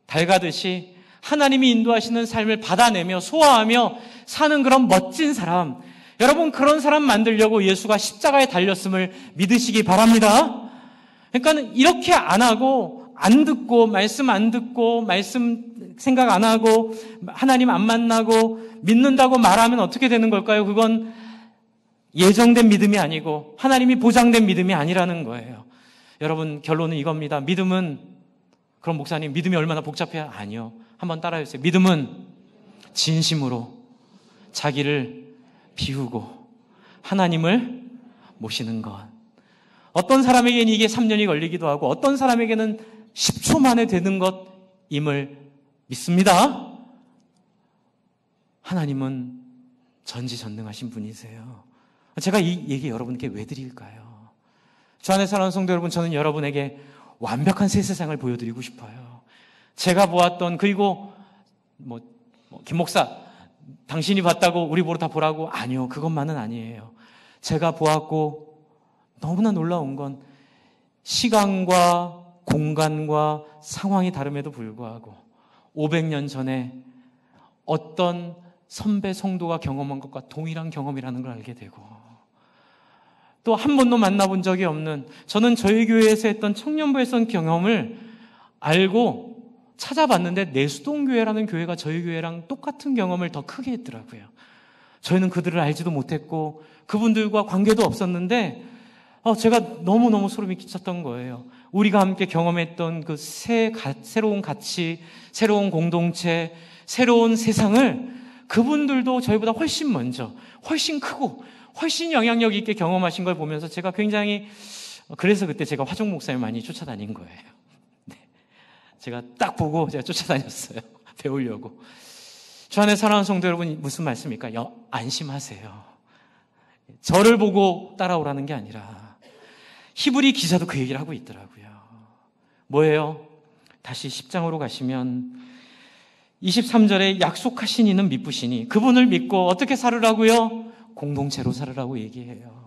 S1: 달 가듯이 하나님이 인도하시는 삶을 받아내며 소화하며 사는 그런 멋진 사람. 여러분 그런 사람 만들려고 예수가 십자가에 달렸음을 믿으시기 바랍니다. 그러니까 이렇게 안 하고 안 듣고 말씀 안 듣고 말씀 생각 안 하고 하나님 안 만나고 믿는다고 말하면 어떻게 되는 걸까요? 그건 예정된 믿음이 아니고 하나님이 보장된 믿음이 아니라는 거예요. 여러분 결론은 이겁니다. 믿음은 그럼 목사님 믿음이 얼마나 복잡해요? 아니요. 한번 따라해주세요. 믿음은 진심으로 자기를 비우고 하나님을 모시는 것. 어떤 사람에게는 이게 3년이 걸리기도 하고 어떤 사람에게는 10초 만에 되는 것임을 믿습니다. 하나님은 전지전능하신 분이세요. 제가 이 얘기 여러분께 왜 드릴까요? 주 안에 사랑하는 성도 여러분, 저는 여러분에게 완벽한 새 세상을 보여드리고 싶어요. 제가 보았던, 그리고 김 목사 당신이 봤다고 우리 보러 다 보라고? 아니요, 그것만은 아니에요. 제가 보았고 너무나 놀라운 건 시간과 공간과 상황이 다름에도 불구하고 500년 전에 어떤 선배 성도가 경험한 것과 동일한 경험이라는 걸 알게 되고 또 한 번도 만나본 적이 없는, 저는 저희 교회에서 했던 청년부에서 한 경험을 알고 찾아봤는데 내수동교회라는 교회가 저희 교회랑 똑같은 경험을 더 크게 했더라고요. 저희는 그들을 알지도 못했고 그분들과 관계도 없었는데 제가 너무너무 소름이 끼쳤던 거예요. 우리가 함께 경험했던 그 새로운 가치, 새로운 공동체, 새로운 세상을 그분들도 저희보다 훨씬 먼저, 훨씬 크고 훨씬 영향력 있게 경험하신 걸 보면서 제가 굉장히, 그래서 그때 제가 화종 목사님 많이 쫓아다닌 거예요. 네. 제가 딱 보고 제가 쫓아다녔어요. 배우려고. 주 안에 사랑하는 성도 여러분, 무슨 말씀입니까? 안심하세요. 저를 보고 따라오라는 게 아니라 히브리 기자도 그 얘기를 하고 있더라고요. 뭐예요? 다시 10장으로 가시면 23절에 약속하신 이는 미쁘시니 그분을 믿고 어떻게 살으라고요? 공동체로 살으라고 얘기해요.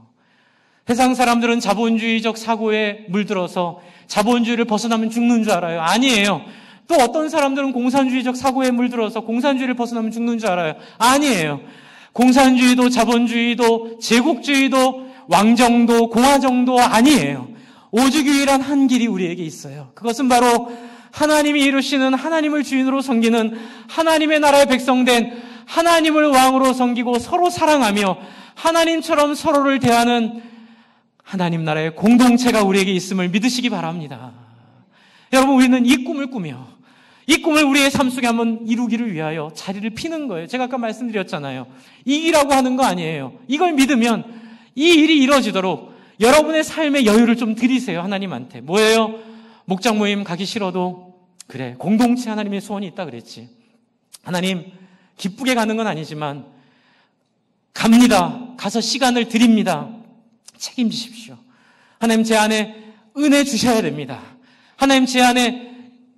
S1: 세상 사람들은 자본주의적 사고에 물들어서 자본주의를 벗어나면 죽는 줄 알아요. 아니에요. 또 어떤 사람들은 공산주의적 사고에 물들어서 공산주의를 벗어나면 죽는 줄 알아요. 아니에요. 공산주의도 자본주의도 제국주의도 왕정도 공화정도 아니에요. 오직 유일한 한 길이 우리에게 있어요. 그것은 바로 하나님이 이루시는 하나님을 주인으로 섬기는 하나님의 나라의 백성된 하나님을 왕으로 섬기고 서로 사랑하며 하나님처럼 서로를 대하는 하나님 나라의 공동체가 우리에게 있음을 믿으시기 바랍니다. 여러분, 우리는 이 꿈을 꾸며 이 꿈을 우리의 삶 속에 한번 이루기를 위하여 자리를 피는 거예요. 제가 아까 말씀드렸잖아요. 이기라고 하는 거 아니에요. 이걸 믿으면 이 일이 이루어지도록 여러분의 삶의 여유를 좀 드리세요. 하나님한테. 뭐예요? 목장 모임 가기 싫어도 그래, 공동체 하나님의 소원이 있다 그랬지. 하나님 기쁘게 가는 건 아니지만 갑니다. 가서 시간을 드립니다. 책임지십시오. 하나님, 제 안에 은혜 주셔야 됩니다. 하나님, 제 안에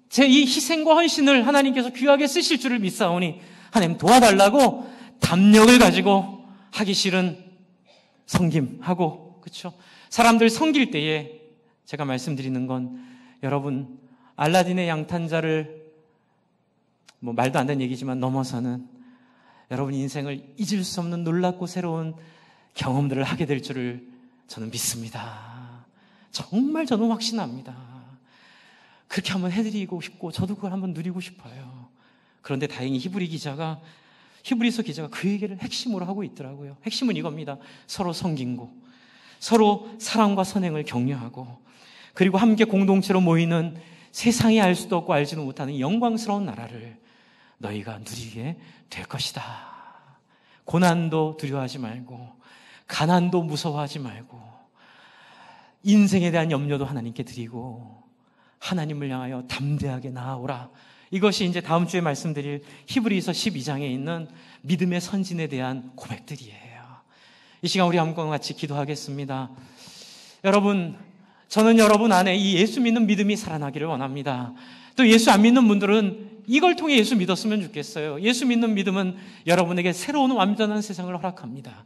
S1: 제 이 희생과 헌신을 하나님께서 귀하게 쓰실 줄을 믿사오니 하나님 도와달라고 담력을 가지고 하기 싫은 섬김하고, 그렇죠? 사람들 섬길 때에 제가 말씀드리는 건, 여러분, 알라딘의 양탄자를 말도 안 되는 얘기지만 넘어서는 여러분 인생을 잊을 수 없는 놀랍고 새로운 경험들을 하게 될 줄을 저는 믿습니다. 정말 저는 확신합니다. 그렇게 한번 해드리고 싶고 저도 그걸 한번 누리고 싶어요. 그런데 다행히 히브리서 기자가 그 얘기를 핵심으로 하고 있더라고요. 핵심은 이겁니다. 서로 섬기고 서로 사랑과 선행을 격려하고, 그리고 함께 공동체로 모이는 세상이 알 수도 없고 알지도 못하는 영광스러운 나라를 너희가 누리게 될 것이다. 고난도 두려워하지 말고 가난도 무서워하지 말고 인생에 대한 염려도 하나님께 드리고 하나님을 향하여 담대하게 나아오라. 이것이 이제 다음 주에 말씀드릴 히브리서 12장에 있는 믿음의 선진에 대한 고백들이에요. 이 시간 우리 한번 같이 기도하겠습니다. 여러분, 저는 여러분 안에 이 예수 믿는 믿음이 살아나기를 원합니다. 또 예수 안 믿는 분들은 이걸 통해 예수 믿었으면 좋겠어요. 예수 믿는 믿음은 여러분에게 새로운 완전한 세상을 허락합니다.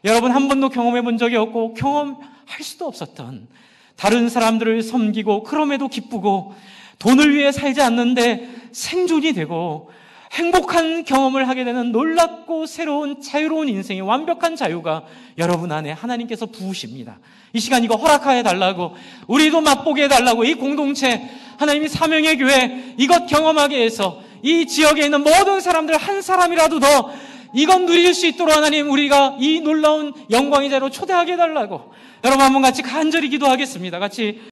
S1: 여러분 한 번도 경험해 본 적이 없고 경험할 수도 없었던 다른 사람들을 섬기고 그럼에도 기쁘고 돈을 위해 살지 않는데 생존이 되고 행복한 경험을 하게 되는 놀랍고 새로운 자유로운 인생의 완벽한 자유가 여러분 안에 하나님께서 부으십니다. 이 시간 이거 허락하여 달라고, 우리도 맛보게 해달라고, 이 공동체 하나님이 사명의 교회 이것 경험하게 해서 이 지역에 있는 모든 사람들 한 사람이라도 더 이건 누릴 수 있도록 하나님 우리가 이 놀라운 영광의 자리로 초대하게 해달라고, 여러분 한번 같이 간절히 기도하겠습니다. 같이